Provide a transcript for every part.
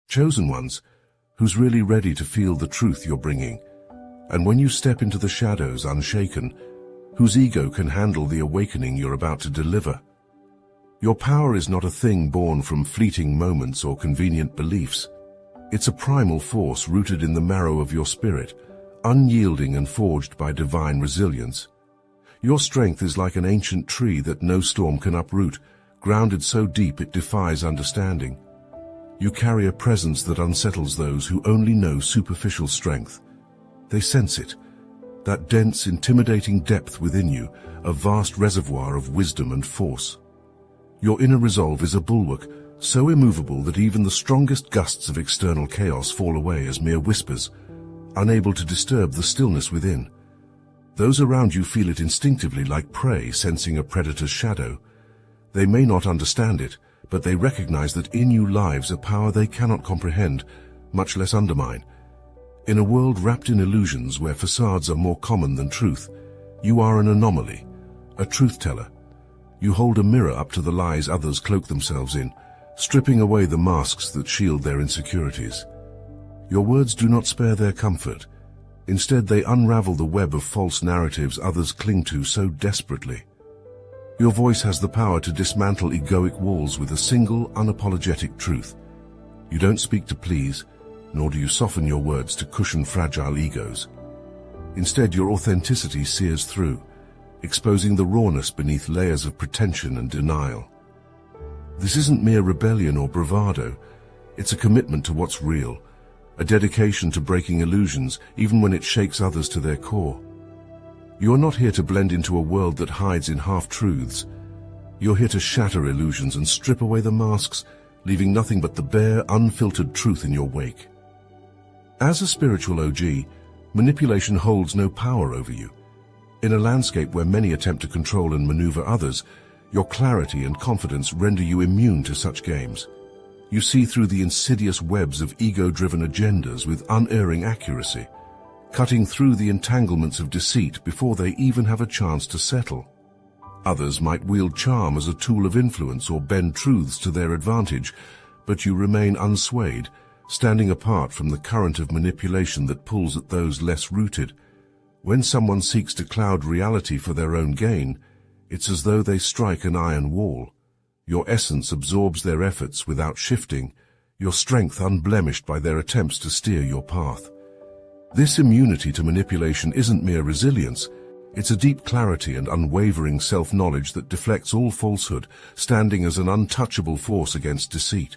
chosen ones, who's really ready to feel the truth you're bringing. And when you step into the shadows unshaken, whose ego can handle the awakening you're about to deliver. Your power is not a thing born from fleeting moments or convenient beliefs. It's a primal force rooted in the marrow of your spirit, unyielding and forged by divine resilience. Your strength is like an ancient tree that no storm can uproot, grounded so deep it defies understanding. You carry a presence that unsettles those who only know superficial strength. They sense it, that dense, intimidating depth within you, a vast reservoir of wisdom and force. Your inner resolve is a bulwark, so immovable that even the strongest gusts of external chaos fall away as mere whispers, unable to disturb the stillness within. Those around you feel it instinctively, like prey sensing a predator's shadow. They may not understand it, but they recognize that in you lives a power they cannot comprehend, much less undermine. In a world wrapped in illusions where facades are more common than truth, you are an anomaly, a truth-teller. You hold a mirror up to the lies others cloak themselves in, stripping away the masks that shield their insecurities. Your words do not spare their comfort. Instead, they unravel the web of false narratives others cling to so desperately. Your voice has the power to dismantle egoic walls with a single, unapologetic truth. You don't speak to please, nor do you soften your words to cushion fragile egos. Instead, your authenticity sears through, exposing the rawness beneath layers of pretension and denial. This isn't mere rebellion or bravado. It's a commitment to what's real, a dedication to breaking illusions even when it shakes others to their core. You are not here to blend into a world that hides in half-truths. You're here to shatter illusions and strip away the masks, leaving nothing but the bare, unfiltered truth in your wake. As a spiritual OG, manipulation holds no power over you. In a landscape where many attempt to control and maneuver others, your clarity and confidence render you immune to such games. You see through the insidious webs of ego-driven agendas with unerring accuracy, cutting through the entanglements of deceit before they even have a chance to settle. Others might wield charm as a tool of influence or bend truths to their advantage, but you remain unswayed, standing apart from the current of manipulation that pulls at those less rooted. When someone seeks to cloud reality for their own gain, it's as though they strike an iron wall. Your essence absorbs their efforts without shifting, your strength unblemished by their attempts to steer your path. This immunity to manipulation isn't mere resilience, it's a deep clarity and unwavering self-knowledge that deflects all falsehood, standing as an untouchable force against deceit.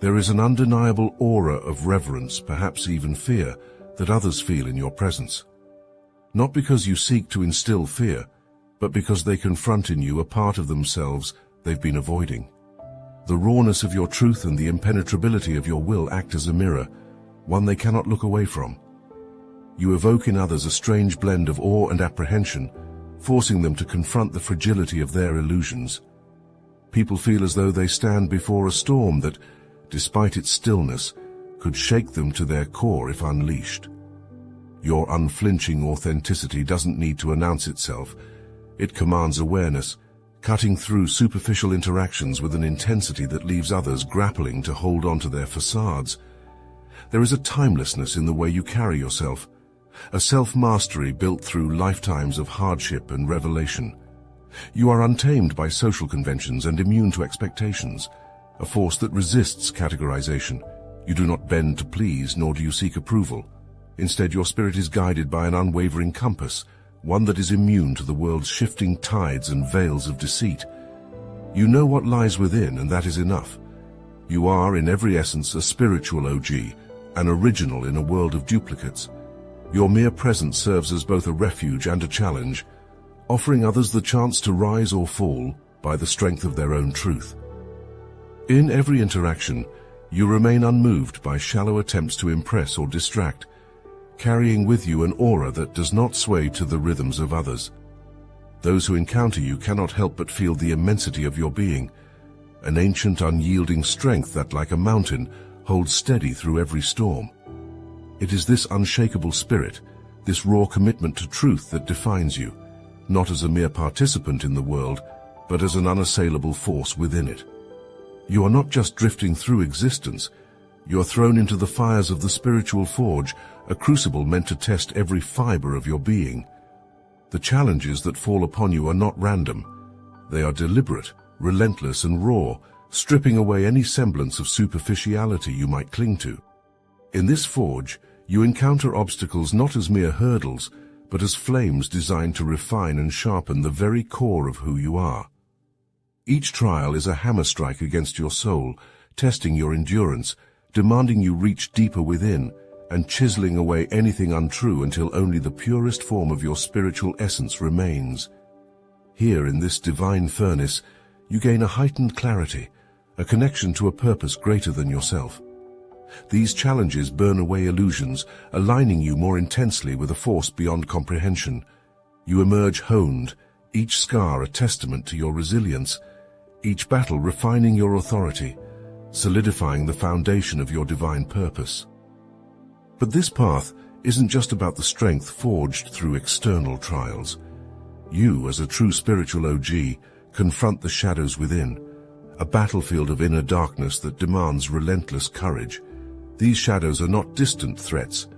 There is an undeniable aura of reverence, perhaps even fear, that others feel in your presence. Not because you seek to instill fear, but because they confront in you a part of themselves they've been avoiding. The rawness of your truth and the impenetrability of your will act as a mirror, one they cannot look away from. You evoke in others a strange blend of awe and apprehension, forcing them to confront the fragility of their illusions. People feel as though they stand before a storm that, despite its stillness, could shake them to their core if unleashed. Your unflinching authenticity doesn't need to announce itself. It commands awareness, cutting through superficial interactions with an intensity that leaves others grappling to hold on to their facades. There is a timelessness in the way you carry yourself, a self-mastery built through lifetimes of hardship and revelation. You are untamed by social conventions and immune to expectations, a force that resists categorization. You do not bend to please, nor do you seek approval. Instead, your spirit is guided by an unwavering compass, one that is immune to the world's shifting tides and veils of deceit. You know what lies within, and that is enough. You are, in every essence, a spiritual OG, an original in a world of duplicates. Your mere presence serves as both a refuge and a challenge, offering others the chance to rise or fall by the strength of their own truth. In every interaction, you remain unmoved by shallow attempts to impress or distract, carrying with you an aura that does not sway to the rhythms of others. Those who encounter you cannot help but feel the immensity of your being, an ancient, unyielding strength that, like a mountain, holds steady through every storm. It is this unshakable spirit, this raw commitment to truth that defines you, not as a mere participant in the world, but as an unassailable force within it. You are not just drifting through existence, You are thrown into the fires of the spiritual forge, a crucible meant to test every fiber of your being. The challenges that fall upon you are not random. They are deliberate, relentless, and raw, stripping away any semblance of superficiality you might cling to. In this forge, you encounter obstacles not as mere hurdles, but as flames designed to refine and sharpen the very core of who you are. Each trial is a hammer strike against your soul, testing your endurance, demanding you reach deeper within, and chiseling away anything untrue until only the purest form of your spiritual essence remains. Here in this divine furnace, you gain a heightened clarity, a connection to a purpose greater than yourself. These challenges burn away illusions, aligning you more intensely with a force beyond comprehension. You emerge honed, each scar a testament to your resilience, each battle refining your authority, solidifying the foundation of your divine purpose. But this path isn't just about the strength forged through external trials. You, as a true spiritual OG, confront the shadows within, a battlefield of inner darkness that demands relentless courage. These shadows are not distant threats.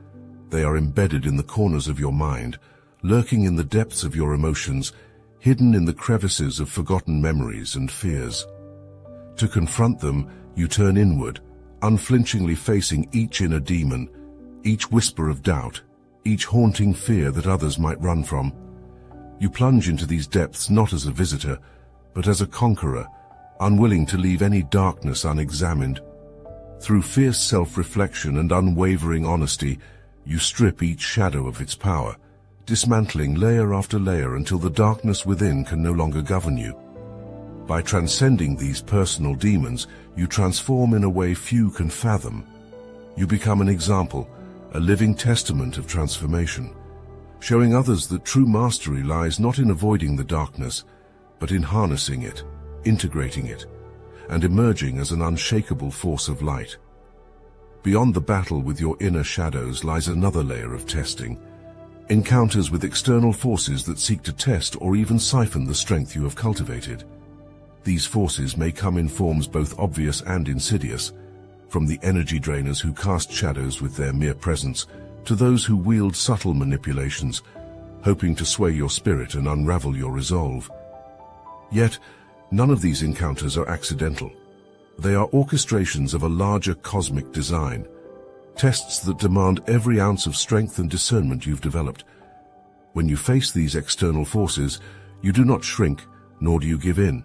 They are embedded in the corners of your mind, lurking in the depths of your emotions, hidden in the crevices of forgotten memories and fears. To confront them, you turn inward, unflinchingly facing each inner demon, each whisper of doubt, each haunting fear that others might run from. You plunge into these depths not as a visitor, but as a conqueror, unwilling to leave any darkness unexamined. Through fierce self-reflection and unwavering honesty, you strip each shadow of its power, dismantling layer after layer until the darkness within can no longer govern you. By transcending these personal demons, you transform in a way few can fathom. You become an example, a living testament of transformation, showing others that true mastery lies not in avoiding the darkness, but in harnessing it, integrating it, and emerging as an unshakable force of light. Beyond the battle with your inner shadows lies another layer of testing, encounters with external forces that seek to test or even siphon the strength you have cultivated. These forces may come in forms both obvious and insidious, from the energy drainers who cast shadows with their mere presence, to those who wield subtle manipulations, hoping to sway your spirit and unravel your resolve. Yet, none of these encounters are accidental. They are orchestrations of a larger cosmic design, tests that demand every ounce of strength and discernment you've developed. When you face these external forces, you do not shrink, nor do you give in.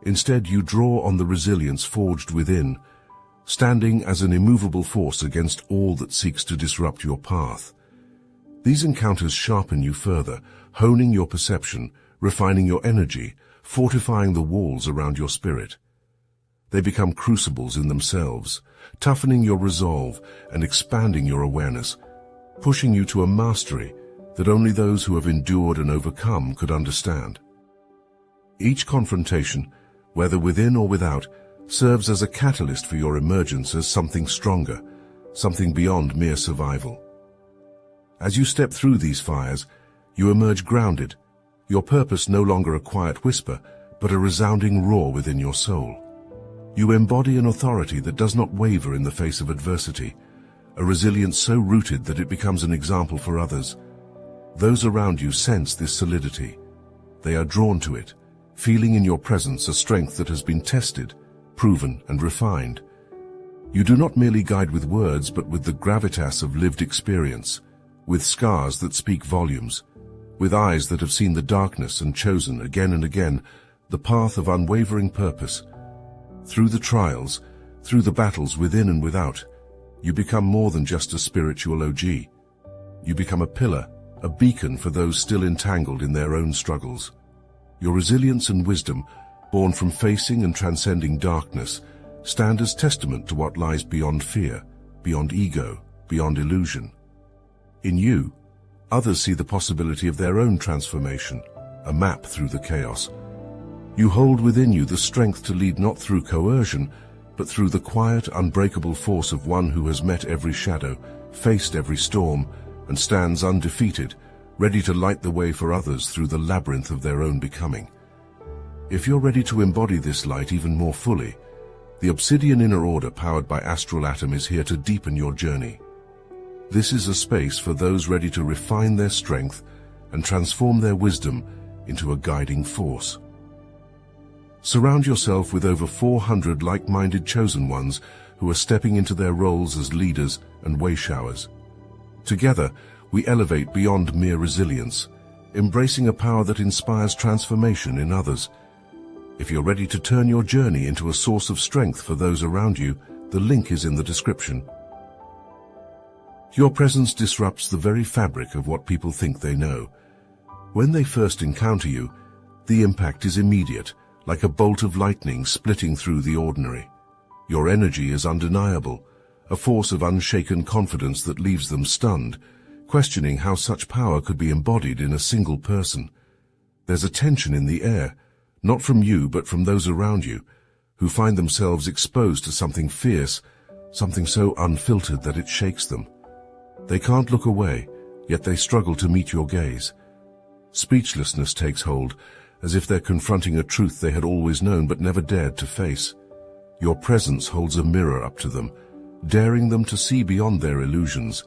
Instead, you draw on the resilience forged within, standing as an immovable force against all that seeks to disrupt your path. These encounters sharpen you further, honing your perception, refining your energy, fortifying the walls around your spirit. They become crucibles in themselves, toughening your resolve and expanding your awareness, pushing you to a mastery that only those who have endured and overcome could understand. Each confrontation, whether within or without, serves as a catalyst for your emergence as something stronger, something beyond mere survival. As you step through these fires, you emerge grounded, your purpose no longer a quiet whisper, but a resounding roar within your soul. You embody an authority that does not waver in the face of adversity, a resilience so rooted that it becomes an example for others. Those around you sense this solidity. They are drawn to it, feeling in your presence a strength that has been tested, proven, and refined. You do not merely guide with words, but with the gravitas of lived experience, with scars that speak volumes, with eyes that have seen the darkness and chosen again and again the path of unwavering purpose. Through the trials, through the battles within and without, you become more than just a spiritual OG. You become a pillar, a beacon for those still entangled in their own struggles. Your resilience and wisdom, born from facing and transcending darkness, stand as testament to what lies beyond fear, beyond ego, beyond illusion. In you, others see the possibility of their own transformation, a map through the chaos. You hold within you the strength to lead not through coercion, but through the quiet, unbreakable force of one who has met every shadow, faced every storm, and stands undefeated, ready to light the way for others through the labyrinth of their own becoming. If you're ready to embody this light even more fully, The obsidian inner order powered by astral atom is here to deepen your journey. This is a space for those ready to refine their strength and transform their wisdom into a guiding force. Surround yourself with over 400 like-minded chosen ones who are stepping into their roles as leaders and way-showers. Together, we elevate beyond mere resilience, embracing a power that inspires transformation in others. If you're ready to turn your journey into a source of strength for those around you, the link is in the description. Your presence disrupts the very fabric of what people think they know. When they first encounter you, the impact is immediate, like a bolt of lightning splitting through the ordinary. Your energy is undeniable, a force of unshaken confidence that leaves them stunned, questioning how such power could be embodied in a single person. There's a tension in the air, not from you but from those around you, who find themselves exposed to something fierce, something so unfiltered that it shakes them. They can't look away, yet they struggle to meet your gaze. Speechlessness takes hold, as if they're confronting a truth they had always known but never dared to face. Your presence holds a mirror up to them, daring them to see beyond their illusions,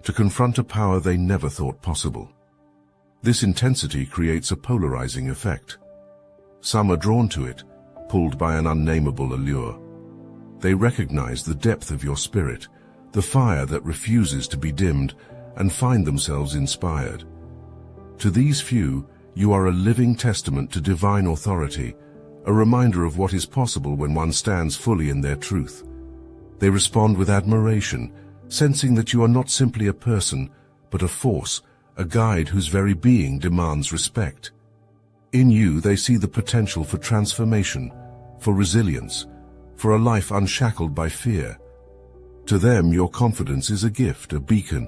to confront a power they never thought possible. This intensity creates a polarizing effect. Some are drawn to it, pulled by an unnameable allure. They recognize the depth of your spirit, the fire that refuses to be dimmed, and find themselves inspired. To these few, you are a living testament to divine authority, a reminder of what is possible when one stands fully in their truth. They respond with admiration, sensing that you are not simply a person, but a force, a guide whose very being demands respect. In you, they see the potential for transformation, for resilience, for a life unshackled by fear. To them, your confidence is a gift, a beacon,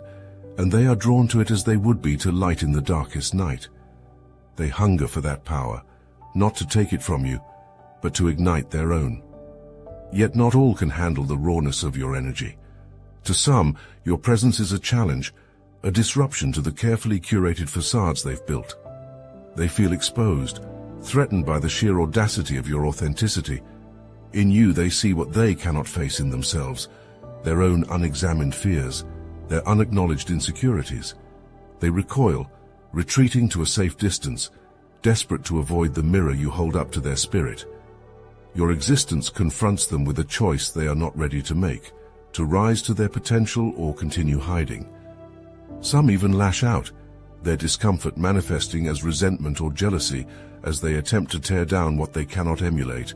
and they are drawn to it as they would be to light in the darkest night. They hunger for that power, not to take it from you, but to ignite their own. Yet not all can handle the rawness of your energy. To some, your presence is a challenge, a disruption to the carefully curated facades they've built. They feel exposed, threatened by the sheer audacity of your authenticity. In you, they see what they cannot face in themselves, their own unexamined fears, their unacknowledged insecurities. They recoil, retreating to a safe distance, desperate to avoid the mirror you hold up to their spirit. Your existence confronts them with a choice they are not ready to make, to rise to their potential or continue hiding. Some even lash out, their discomfort manifesting as resentment or jealousy as they attempt to tear down what they cannot emulate.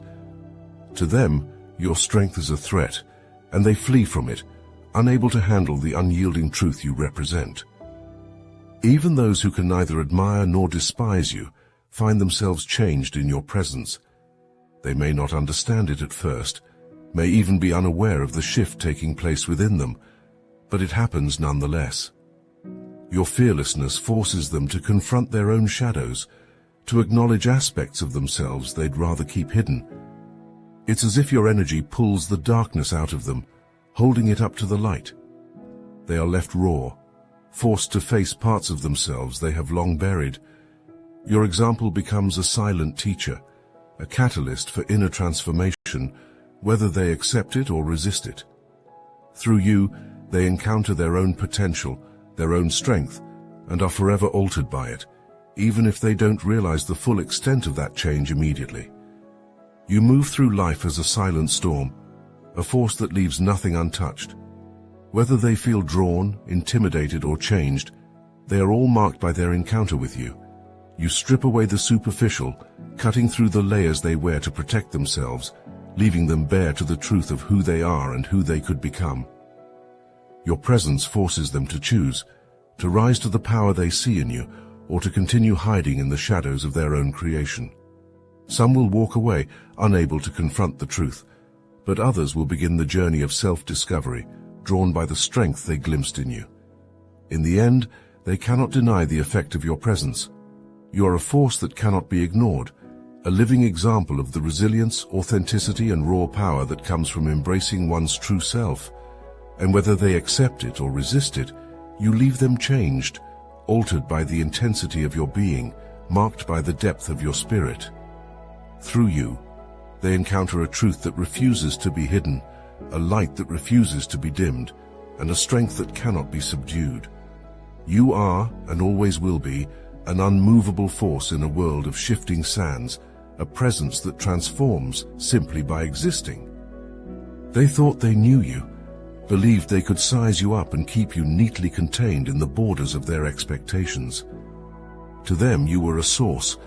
To them, your strength is a threat, and they flee from it, unable to handle the unyielding truth you represent. Even those who can neither admire nor despise you find themselves changed in your presence. They may not understand it at first, may even be unaware of the shift taking place within them, but it happens nonetheless. Your fearlessness forces them to confront their own shadows, to acknowledge aspects of themselves they'd rather keep hidden. It's as if your energy pulls the darkness out of them, holding it up to the light. They are left raw, forced to face parts of themselves they have long buried. Your example becomes a silent teacher, a catalyst for inner transformation, whether they accept it or resist it. Through you, they encounter their own potential, their own strength, and are forever altered by it, even if they don't realize the full extent of that change immediately. You move through life as a silent storm, a force that leaves nothing untouched. Whether they feel drawn, intimidated, or changed, they are all marked by their encounter with you. You strip away the superficial, cutting through the layers they wear to protect themselves, leaving them bare to the truth of who they are and who they could become. Your presence forces them to choose, to rise to the power they see in you, or to continue hiding in the shadows of their own creation. Some will walk away, unable to confront the truth, but others will begin the journey of self-discovery, drawn by the strength they glimpsed in you. In the end, they cannot deny the effect of your presence. You are a force that cannot be ignored, a living example of the resilience, authenticity, and raw power that comes from embracing one's true self. And whether they accept it or resist it, you leave them changed, altered by the intensity of your being, marked by the depth of your spirit. Through you, They encounter a truth that refuses to be hidden, a light that refuses to be dimmed, and a strength that cannot be subdued. You are, and always will be, an unmovable force in a world of shifting sands, a presence that transforms simply by existing. They thought they knew you, believed they could size you up and keep you neatly contained in the borders of their expectations. To them you were a source,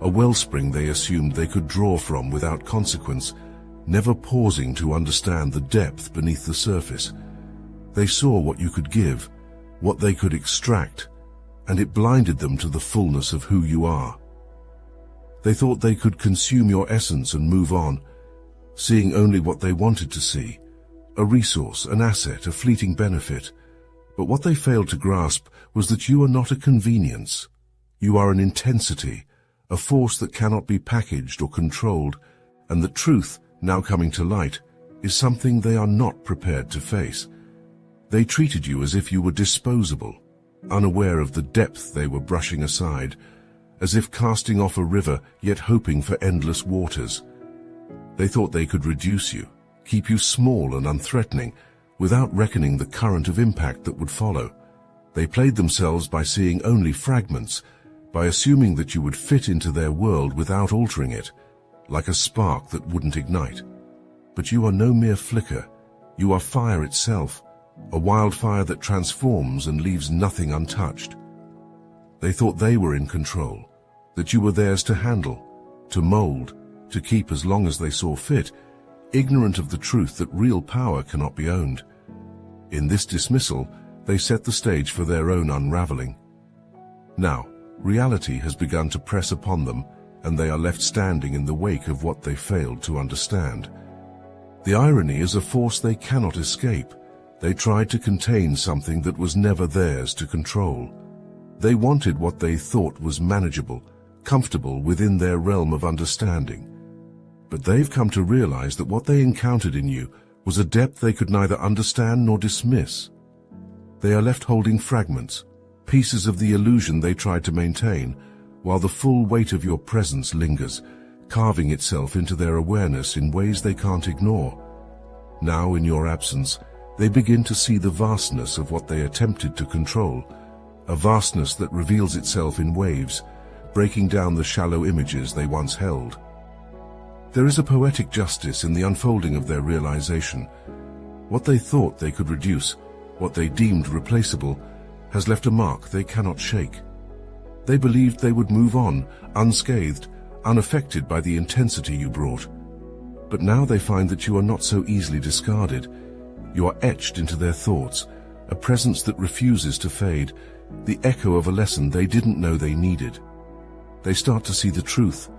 a wellspring they assumed they could draw from without consequence, never pausing to understand the depth beneath the surface. They saw what you could give, what they could extract, and it blinded them to the fullness of who you are. They thought they could consume your essence and move on, seeing only what they wanted to see, a resource, an asset, a fleeting benefit. But what they failed to grasp was that you are not a convenience. You are an intensity, a force that cannot be packaged or controlled, and the truth, now coming to light, is something they are not prepared to face. They treated you as if you were disposable, unaware of the depth they were brushing aside, as if casting off a river yet hoping for endless waters. They thought they could reduce you, keep you small and unthreatening, without reckoning the current of impact that would follow. They played themselves by seeing only fragments, by assuming that you would fit into their world without altering it, like a spark that wouldn't ignite. But you are no mere flicker. You are fire itself, a wildfire that transforms and leaves nothing untouched. They thought they were in control, that you were theirs to handle, to mold, to keep as long as they saw fit, ignorant of the truth that real power cannot be owned. In this dismissal, they set the stage for their own unraveling. Now, reality has begun to press upon them, and they are left standing in the wake of what they failed to understand. The irony is a force they cannot escape. They tried to contain something that was never theirs to control. They wanted what they thought was manageable, comfortable within their realm of understanding. But they've come to realize that what they encountered in you was a depth they could neither understand nor dismiss. They are left holding fragments, pieces of the illusion they tried to maintain, while the full weight of your presence lingers, carving itself into their awareness in ways they can't ignore. Now, in your absence, they begin to see the vastness of what they attempted to control, a vastness that reveals itself in waves, breaking down the shallow images they once held. There is a poetic justice in the unfolding of their realization. What they thought they could reduce, what they deemed replaceable, has left a mark they cannot shake. They believed they would move on, unscathed, unaffected by the intensity you brought. But now they find that you are not so easily discarded. You are etched into their thoughts, a presence that refuses to fade, the echo of a lesson they didn't know they needed. They start to see the truth.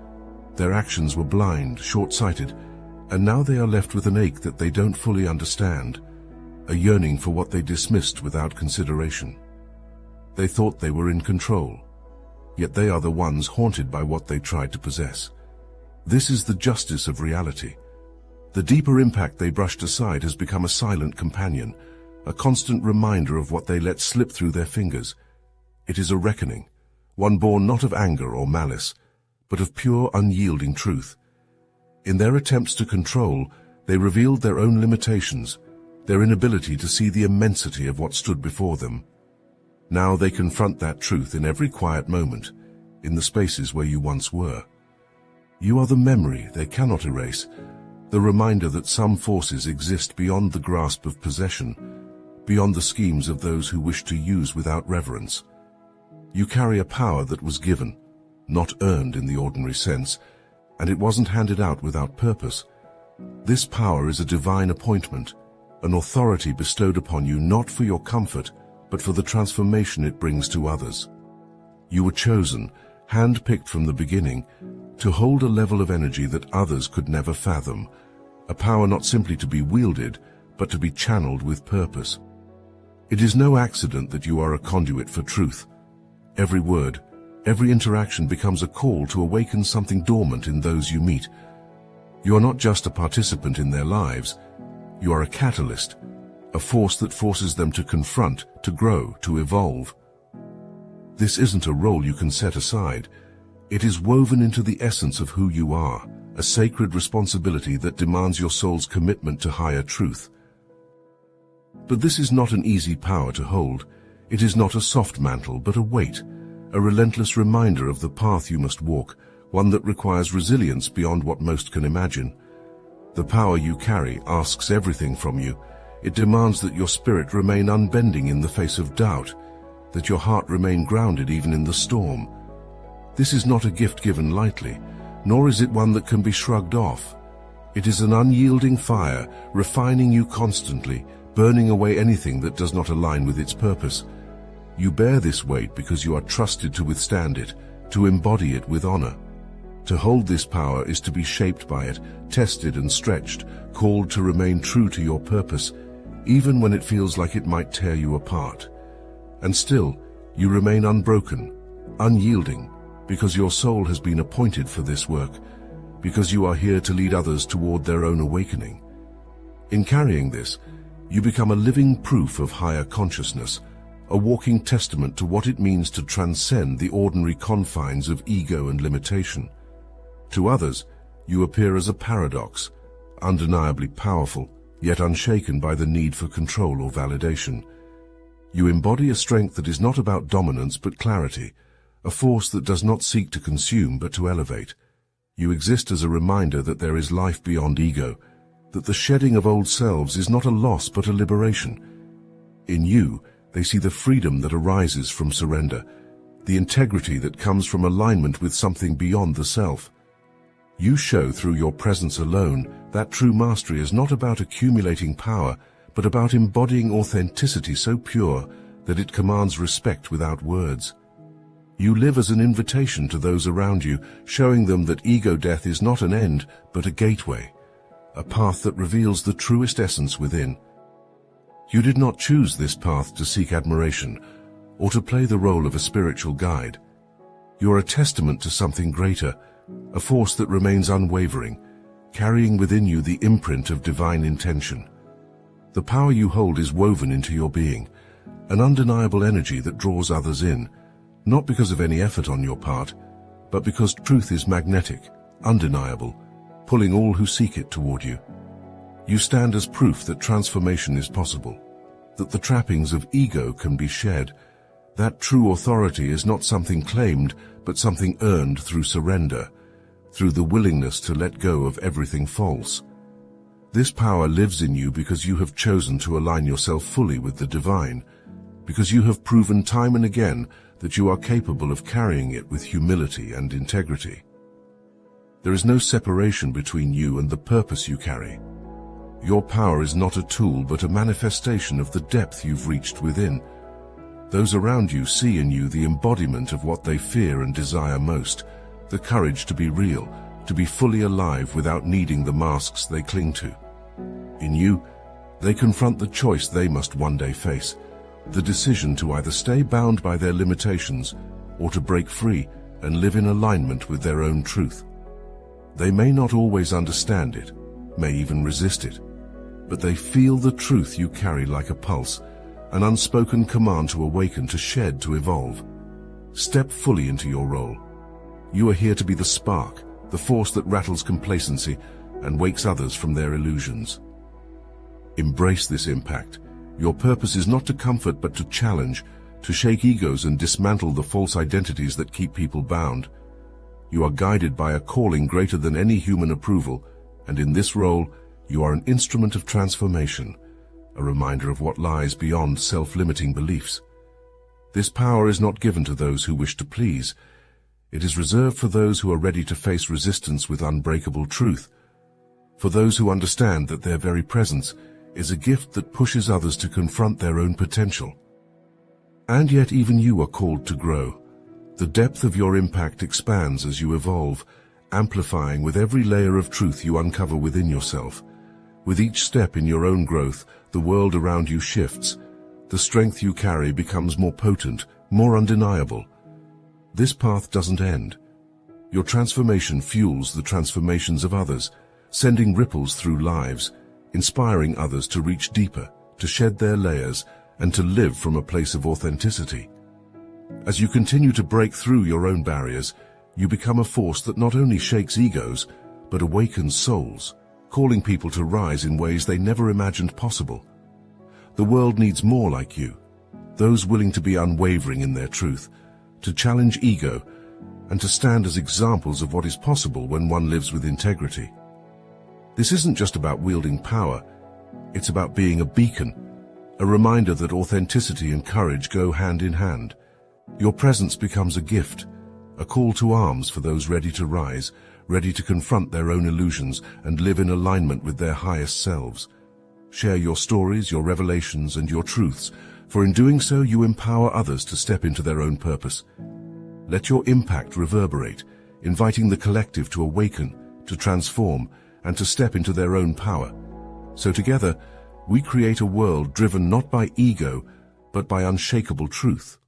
Their actions were blind, short-sighted, and now they are left with an ache that they don't fully understand, a yearning for what they dismissed without consideration. They thought they were in control, yet they are the ones haunted by what they tried to possess. This is the justice of reality. The deeper impact they brushed aside has become a silent companion, a constant reminder of what they let slip through their fingers. It is a reckoning, one born not of anger or malice, but of pure, unyielding truth. In their attempts to control, they revealed their own limitations, their inability to see the immensity of what stood before them. Now they confront that truth in every quiet moment, in the spaces where you once were. You are the memory they cannot erase, the reminder that some forces exist beyond the grasp of possession, beyond the schemes of those who wish to use without reverence. You carry a power that was given, not earned in the ordinary sense, and it wasn't handed out without purpose. This power is a divine appointment, an authority bestowed upon you not for your comfort, but for the transformation it brings to others. You were chosen, hand-picked from the beginning, to hold a level of energy that others could never fathom, a power not simply to be wielded, but to be channeled with purpose. It is no accident that you are a conduit for truth. Every word, every interaction becomes a call to awaken something dormant in those you meet. You are not just a participant in their lives, you are a catalyst, a force that forces them to confront, to grow, to evolve. This isn't a role you can set aside. It is woven into the essence of who you are, a sacred responsibility that demands your soul's commitment to higher truth. But this is not an easy power to hold. It is not a soft mantle, but a weight, a relentless reminder of the path you must walk, one that requires resilience beyond what most can imagine. The power you carry asks everything from you. It demands that your spirit remain unbending in the face of doubt, that your heart remain grounded even in the storm. This is not a gift given lightly, nor is it one that can be shrugged off. It is an unyielding fire, refining you constantly, burning away anything that does not align with its purpose. You bear this weight because you are trusted to withstand it, to embody it with honor. To hold this power is to be shaped by it, tested and stretched, called to remain true to your purpose, even when it feels like it might tear you apart. And still, you remain unbroken, unyielding, because your soul has been appointed for this work, because you are here to lead others toward their own awakening. In carrying this, you become a living proof of higher consciousness, a walking testament to what it means to transcend the ordinary confines of ego and limitation. To others, you appear as a paradox, undeniably powerful, yet unshaken by the need for control or validation. You embody a strength that is not about dominance but clarity, a force that does not seek to consume but to elevate. You exist as a reminder that there is life beyond ego, that the shedding of old selves is not a loss but a liberation. In you, they see the freedom that arises from surrender, the integrity that comes from alignment with something beyond the self. You show through your presence alone that true mastery is not about accumulating power, but about embodying authenticity so pure that it commands respect without words. You live as an invitation to those around you, showing them that ego death is not an end, but a gateway, a path that reveals the truest essence within. You did not choose this path to seek admiration or to play the role of a spiritual guide. You are a testament to something greater, a force that remains unwavering, carrying within you the imprint of divine intention. The power you hold is woven into your being, an undeniable energy that draws others in, not because of any effort on your part, but because truth is magnetic, undeniable, pulling all who seek it toward you. You stand as proof that transformation is possible, that the trappings of ego can be shed, that true authority is not something claimed, but something earned through surrender, through the willingness to let go of everything false. This power lives in you because you have chosen to align yourself fully with the divine, because you have proven time and again that you are capable of carrying it with humility and integrity. There is no separation between you and the purpose you carry. Your power is not a tool but a manifestation of the depth you've reached within. Those around you see in you the embodiment of what they fear and desire most, the courage to be real, to be fully alive without needing the masks they cling to. In you, they confront the choice they must one day face, the decision to either stay bound by their limitations or to break free and live in alignment with their own truth. They may not always understand it, may even resist it, but they feel the truth you carry like a pulse, an unspoken command to awaken, to shed, to evolve. Step fully into your role. You are here to be the spark, the force that rattles complacency and wakes others from their illusions. Embrace this impact. Your purpose is not to comfort but to challenge, to shake egos and dismantle the false identities that keep people bound. You are guided by a calling greater than any human approval, and in this role, you are an instrument of transformation, a reminder of what lies beyond self-limiting beliefs. This power is not given to those who wish to please. It is reserved for those who are ready to face resistance with unbreakable truth, for those who understand that their very presence is a gift that pushes others to confront their own potential. And yet even you are called to grow. The depth of your impact expands as you evolve, amplifying with every layer of truth you uncover within yourself. With each step in your own growth, the world around you shifts. The strength you carry becomes more potent, more undeniable. This path doesn't end. Your transformation fuels the transformations of others, sending ripples through lives, inspiring others to reach deeper, to shed their layers, and to live from a place of authenticity. As you continue to break through your own barriers, you become a force that not only shakes egos, but awakened souls, calling people to rise in ways they never imagined possible. The world needs more like you, those willing to be unwavering in their truth, to challenge ego, and to stand as examples of what is possible when one lives with integrity. This isn't just about wielding power, it's about being a beacon, a reminder that authenticity and courage go hand in hand. Your presence becomes a gift, a call to arms for those ready to rise, ready to confront their own illusions and live in alignment with their highest selves. Share your stories, your revelations, and your truths, for in doing so you empower others to step into their own purpose. Let your impact reverberate, inviting the collective to awaken, to transform, and to step into their own power. So together, we create a world driven not by ego, but by unshakable truth.